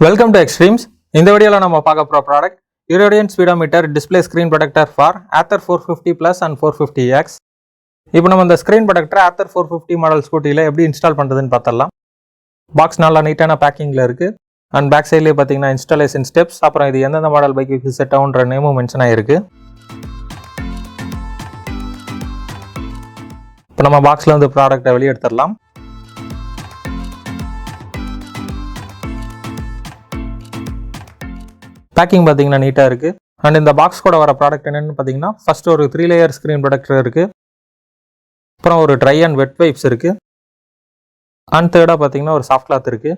Welcome to Extremes. இந்த வீடியோல நம்ம பார்க்க போற product Iridian Speedometer Display Screen Protector for Ather 450 Plus and 450X. இப்போ நம்ம இந்த ஸ்க்ரீன் ப்ரொடெக்டரை Ather 450 மாடல் ஸ்கூட்டியில் எப்படி இன்ஸ்டால் பண்ணுறதுன்னு பார்த்தலாம். பாக்ஸ் நல்லா நீட்டான பேக்கிங்கில் இருக்குது. அண்ட் பேக் சைட்லேயே பார்த்தீங்கன்னா இன்ஸ்டாலேஷன் ஸ்டெப்ஸ், அப்புறம் இது எந்தெந்த மாடல் பைக்கு செட் ஆகுன்ற நேமும் மென்ஷன் ஆகிருக்கு. இப்போ நம்ம பாக்ஸில் வந்து ப்ராடக்டை வெளியே எடுத்துடலாம். பேக்கிங் பார்த்தீங்கன்னா நீட்டாக இருக்குது. அண்ட் இந்த பாக்ஸ் கூட வர ப்ராடக்ட் என்னென்னு பார்த்தீங்கன்னா, ஃபர்ஸ்ட் ஒரு 3 லேயர் ஸ்க்ரீன் ப்ரொடெக்டர் இருக்குது. அப்புறம் ஒரு ட்ரை அண்ட் வெட் வைப்ஸ் இருக்குது. அண்ட் தேர்டாக பார்த்தீங்கன்னா ஒரு சாஃப்ட் கிளாத் இருக்குது.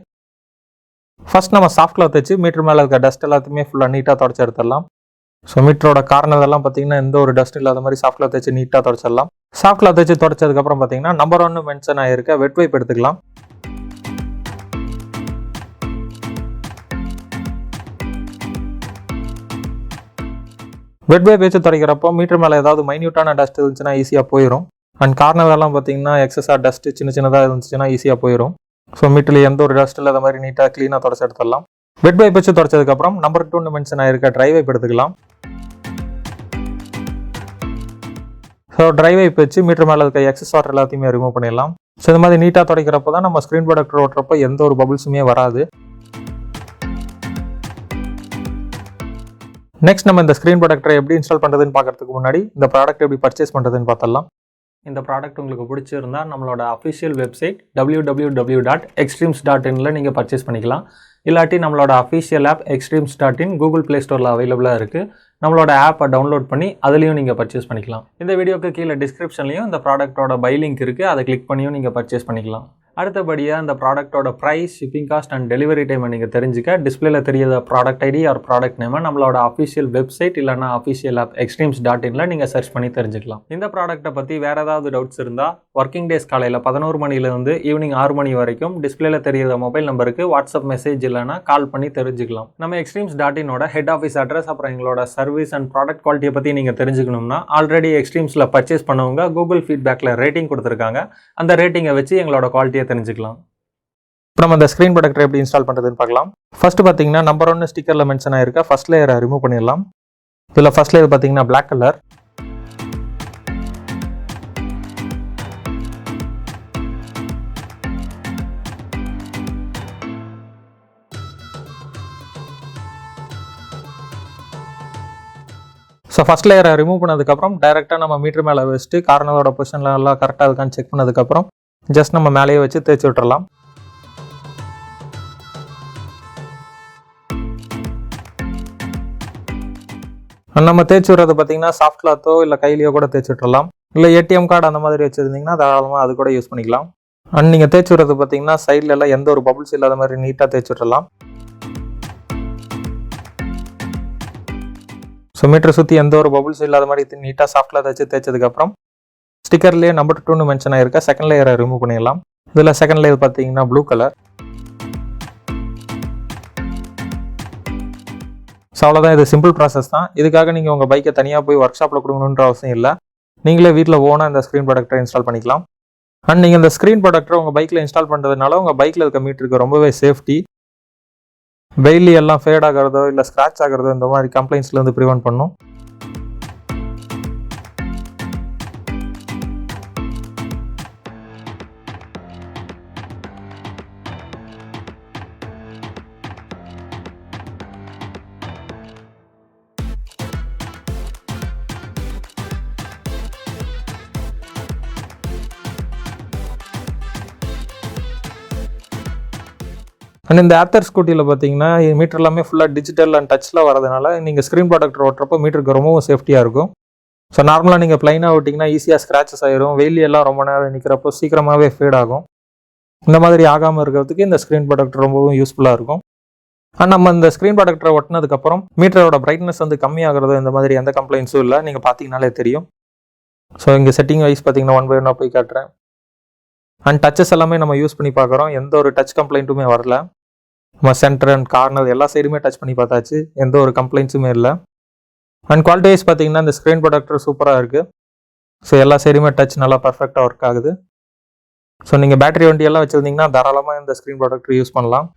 ஃபர்ஸ்ட் நம்ம சாஃப்ட் கிளாத் வச்சு மீட்டர் மேலே இருக்க டஸ்ட் எல்லாத்தையுமே ஃபுல்லாக நீட்டாக தொடச்சி எடுத்துடலாம். ஸோ மீட்டரோட கார்னர் எல்லாம் பார்த்தீங்கன்னா எந்த ஒரு டஸ்ட் இல்லாத மாதிரி சாஃப்ட் கிளாத் வச்சு நீட்டாக தொடச்சிடலாம். சாஃப்ட் கிளாத் வச்சு தொடச்சதுக்கப்புறம் பார்த்தீங்கன்னா நம்பர் 1 மென்ஷன் ஆகிருக்க வெட் வைப் எடுத்துக்கலாம். வெட் வைப் வச்சு துடைக்கிறப்போ மீட்டர் மேலே ஏதாவது மைன்யூட்டான டஸ்ட் இருந்துச்சுன்னா ஈஸியாக போயிடும். அண்ட் கார்னர்லாம் பார்த்தீங்கன்னா எக்ஸஸாக டஸ்ட்டு சின்னதாக இருந்துச்சுன்னா ஈஸியாக போயிடும். ஸோ மீட்டரில் எந்த ஒரு டஸ்ட் இல்லாத மாதிரி நீட்டாக க்ளீனாக தொடச்சி எடுத்துடலாம். வெட் வைப் வச்சு தொடச்சதுக்கப்புறம் நம்பர் 2 மென்ஷன் ஆகிருக்க ட்ரை வைப் எடுத்துக்கலாம். ஸோ ட்ரை வைப் வச்சு மீட்டர் மேலே இருக்க எக்ஸஸ் வாட்டர் எல்லாத்தையுமே ரிமூவ் பண்ணிடலாம். ஸோ இந்த மாதிரி நீட்டாக துடைக்கிறப்போ தான் நம்ம ஸ்க்ரீன் ப்ரொடெக்டர் ஓட்டுறப்போ எந்த ஒரு பபிள்ஸுமே வராது. நெக்ஸ்ட் நம்ம இந்த ஸ்க்ரீன் ப்ரொடெக்டரை எப்படி இன்ஸ்டால் பண்ணுறதுன்னு பார்க்கறதுக்கு முன்னாடி இந்த ப்ராடக்ட் எப்படி பர்ச்சேஸ் பண்ணுறதுன்னு பார்த்தலாம். இந்த ப்ராடக்ட் உங்களுக்கு பிடிச்சிருந்தா நம்மளோட அஃபிஷியல் வெப்சைட் www.extremes.in நீங்கள் பர்ச்சேஸ் பண்ணிக்கலாம். இல்லாட்டி நம்மளோட official app extremes.in Google play ஸ்டோரில் அவைலபிளாக இருக்குது. நம்மளோட ஆப்பை டவுன்லோட் பண்ணி அதுலேயும் நீங்கள் பர்ச்சேஸ் பண்ணிக்கலாம். இந்த வீடியோக்கு கீழே டிஸ்கிரிப்ஷன்லையும் இந்த ப்ராடக்ட்டோட பை லிங்க் இருக்குது, அதை கிளிக் பண்ணியும் நீங்கள் பர்ச்சேஸ் பண்ணிக்கலாம். அடுத்தபடியாக இந்த ப்ராடக்ட்டோட price, shipping cost and delivery டைமை நீங்கள் தெரிஞ்சுக்க டிஸ்பிளேல தெரியாத ப்ராடக்ட் ஐடி ஆர் ப்ராடக்ட் நேமை நம்மளோட அஃபிஷியல் வெப்சைட் இல்லைனா அஃபிஷியல் ஆப் extremes.in நீங்கள் சர்ச் பண்ணி தெரிஞ்சுக்கலாம். இந்த ப்ராடக்ட்டை பற்றி வேறு ஏதாவது டவுட்ஸ் இருந்தால் ஒர்க்கிங் டேஸ் காலையில் 11 மணிலேருந்து ஈவினிங் 6 மணி வரைக்கும் டிஸ்பிளேல தெரியாத மொபைல் நம்பருக்கு வாட்ஸ்அப் மெசேஜ் இல்லைனா கால் பண்ணி தெரிஞ்சுக்கலாம். நம்ம extremes.in ஹெட் ஆஃபீஸ் அட்ரஸ் அப்புறம் எங்களோட சர்வீஸ் அண்ட் ப்ராடக்ட் குவாலிட்டியை பற்றி நீங்கள் தெரிஞ்சுக்கணும்னா ஆல்ரெடி எக்ஸ்ட்ரீம்ஸில் பர்ச்சேஸ் பண்ணவங்க கூகுள் ஃபீட்பேக்கில் ரேட்டிங் கொடுத்துருக்காங்க. அந்த ரேட்டிங்கை வச்சு எங்களோட குவாலிட்டியை தெரிஞ்சுக்கலாம். இப்போ நம்ம இந்த ஸ்க்ரீன் ப்ரொடெக்டர் எப்படி இன்ஸ்டால் பண்ணுறதுன்னு பார்க்கலாம். ஃபர்ஸ்ட் பார்த்தீங்கன்னா நம்பர் 1 ஸ்டிக்கரில் மென்ஷன் ஆயிருக்க ஃபர்ஸ்ட் லேயரை ரிமூவ் பண்ணிடலாம். இதில் ஃபர்ஸ்ட் லேயர் பார்த்தீங்கன்னா பிளாக் கலர். ஸோ ஃபர்ஸ்ட் லேயரை ரிமூவ் பண்ணதுக்கப்புறம் டைரெக்டாக நம்ம மீட்டர் மேலே வச்சுட்டு கார்னரோட பொசிஷனில் எல்லாம் கரெக்டாக இருக்கான்னு செக் பண்ணதுக்கப்புறம் ஜஸ்ட் நம்ம மேலேயே வச்சு தேய்ச்சி விட்டுறலாம். நம்ம தேய்ச்சி விடுறது பார்த்தீங்கன்னா சாஃப்ட் கிளாத்தோ இல்லை கையிலையோ கூட தேய்ச்சி விட்டுறலாம். இல்லை ஏடிஎம் கார்டு அந்த மாதிரி வச்சுருந்தீங்கன்னா தாராளமாக அது கூட யூஸ் பண்ணிக்கலாம். அண்ட் நீங்கள் தேய்ச்சி விடுறது பார்த்தீங்கன்னா சைடில் எல்லாம் எந்த ஒரு பபிள்ஸ் இல்லாத மாதிரி நீட்டாக தேய்ச்சி விட்டுறலாம். ஸோ மீட்டரை சுற்றி எந்த ஒரு பபிள்ஸ் இல்லாத மாதிரி நீட்டாக சாஃப்ட் கிளாத் வச்சு தேய்ச்சதுக்கப்புறம் ஸ்டிக்கர்லேயே நம்பர் 2 மென்ஷன் ஆயிருக்க செகண்ட் லேயரை ரிமூவ் பண்ணிடலாம். இதில் செகண்ட் லேயர் பார்த்தீங்கன்னா ப்ளூ கலர். ஸோ அவ்வளோதான், இது சிம்பிள் ப்ராசஸ் தான். இதுக்காக நீங்கள் உங்கள் பைக்கை தனியாக போய் ஒர்க் ஷாப்பில் கொடுக்கணுன்ற அவசியம் இல்லை. நீங்களே வீட்டில் ஓனாக இந்த ஸ்க்ரீன் ப்ரொடெக்டரை இன்ஸ்டால் பண்ணிக்கலாம். அண்ட் நீங்கள் இந்த ஸ்க்ரீன் ப்ரொடெக்டரை உங்கள் பைக்கில் இன்ஸ்டால் பண்ணுறதுனால உங்கள் பைக்கில் இருக்க மீட்டருக்கு ரொம்பவே சேஃப்டி. வெயிலி எல்லாம் ஃபேட் ஆகிறதோ இல்லை ஸ்க்ராட்ச் ஆகிறதோ இந்த மாதிரி கம்ப்ளைண்ட்ஸ்லேருந்து ப்ரிவென்ட் பண்ணும். அண்ட் இந்த ஆத்தர் ஸ்கூட்டியில் பார்த்தீங்கன்னா மீட்டர் எல்லாமே ஃபுல்லாக டிஜிட்டல் அண்ட் டச்சில் வரதுனால நீங்கள் ஸ்க்ரீன் ப்ரொடெக்டர் ஓட்டுறப்போ மீட்டருக்கு ரொம்பவும் சேஃப்டியாக இருக்கும். ஸோ நார்மலாக நீங்கள் ப்ளைனாக ஓட்டிங்கன்னா ஈஸியாக ஸ்க்ராச்சஸ் ஆயிரும். வெயிலி எல்லாம் ரொம்ப நேரம் நிற்கிறப்போ சீக்கிரமாகவே ஃபேட் ஆகும். இந்த மாதிரி ஆகாமல் இருக்கிறதுக்கு இந்த ஸ்க்ரீன் ப்ரொடெக்டர் ரொம்பவும் யூஸ்ஃபுல்லாக இருக்கும். அண்ட் நம்ம இந்த ஸ்க்ரீன் ப்ரொடெக்டரை ஒட்டினதுக்கப்புறம் மீட்டரோட பிரைட்னஸ் வந்து கம்மியாகிறதோ இந்த மாதிரி எந்த கம்ப்ளைண்ட்ஸும் இல்லை. நீங்கள் பார்த்தீங்கனாலே தெரியும். ஸோ இங்கே செட்டிங் வைஸ் பார்த்தீங்கன்னா 1 by 1 போய் காட்டுறேன். அண்ட் டச்சஸ் எல்லாமே நம்ம யூஸ் பண்ணி பார்க்குறோம். எந்த ஒரு டச் கம்ப்ளைண்ட்டுமே வரல. நம்ம சென்டர் அண்ட் கார்னர் எல்லா சைடுமே டச் பண்ணி பார்த்தாச்சு, எந்த ஒரு கம்ப்ளைண்ட்ஸுமே இல்லை. அண்ட் குவாலிட்டி வைஸ் பார்த்தீங்கன்னா இந்த ஸ்க்ரீன் ப்ரொடெக்டர் சூப்பராக இருக்குது. ஸோ எல்லா சைடுமே டச் நல்லா பர்ஃபெக்டாக ஒர்க் ஆகுது. ஸோ நீங்கள் பேட்டரி வண்டியெல்லாம் வச்சுருந்தீங்கன்னா தாராளமாக இந்த ஸ்க்ரீன் ப்ரொடெக்டர் யூஸ் பண்ணலாம்.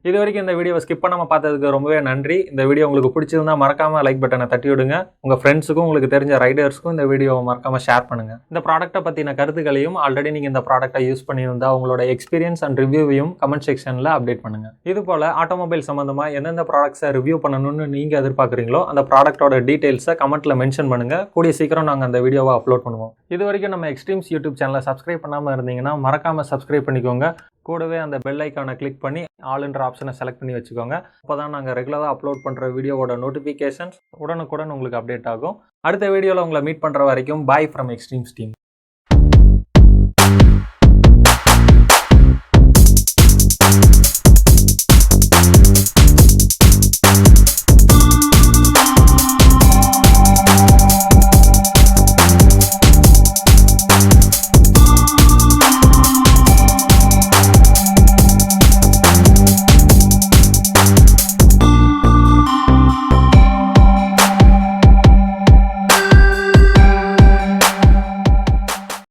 இது வரைக்கும் இந்த வீடியோவை ஸ்கிப் பண்ணாமல் பார்த்ததுக்கு ரொம்பவே நன்றி. இந்த வீடியோ உங்களுக்கு பிடிச்சிருந்தா மறக்காமல் லைக் பட்டனை தட்டி விடுங்க. உங்கள் ஃப்ரெண்ட்ஸுக்கும் உங்களுக்கு தெரிஞ்ச ரைடர்ஸ்க்கும் இந்த வீடியோவை மறக்காமல் ஷேர் பண்ணுங்கள். இந்த ப்ராடக்ட்டை பற்றின கருத்துக்களையும் ஆல்ரெடி நீங்கள் இந்த ப்ராடக்ட்டை யூஸ் பண்ணியிருந்தால் உங்களோட எக்ஸ்பீரியன்ஸ் அண்ட் ரிவ்யூவையும் கமெண்ட் செக்ஷனில் அப்டேட் பண்ணுங்கள். இது போல் ஆட்டோமொபைல் சம்மந்தமாக எந்தெந்த ப்ராடக்ட்ஸை ரிவ்யூ பண்ணணும்னு நீங்கள் எதிர்பார்க்குறீங்களோ அந்த ப்ராடக்ட்டோட டீட்டெயில்ஸை கமெண்ட்டில் மென்ஷன் பண்ணுங்கள். கூடிய சீக்கிரம் நாங்கள் அந்த வீடியோவை அப்லோட் பண்ணுவோம். இது வரைக்கும் நம்ம எக்ஸ்ட்ரீம்ஸ் யூடியூப் சேனலை சப்ஸ்கிரைப் பண்ணாமல் இருந்தீங்கன்னா மறக்காமல் சப்ஸ்கிரைப் பண்ணிக்கோங்க. கூடவே அந்த பெல் ஐக்கானை கிளிக் பண்ணி ஆல்ன்ற ஆப்ஷனை செலக்ட் பண்ணி வச்சுக்கோங்க. அப்போ தான் நாங்கள் ரெகுலராக அப்லோட் பண்ணுற வீடியோவோட நோட்டிஃபிகேஷன்ஸ் உடனுக்குடன் உங்களுக்கு அப்டேட் ஆகும். அடுத்த வீடியோவில் உங்களை மீட் பண்ணுற வரைக்கும் பாய் ஃப்ரம் எக்ஸ்ட்ரீம்ஸ் டீம்.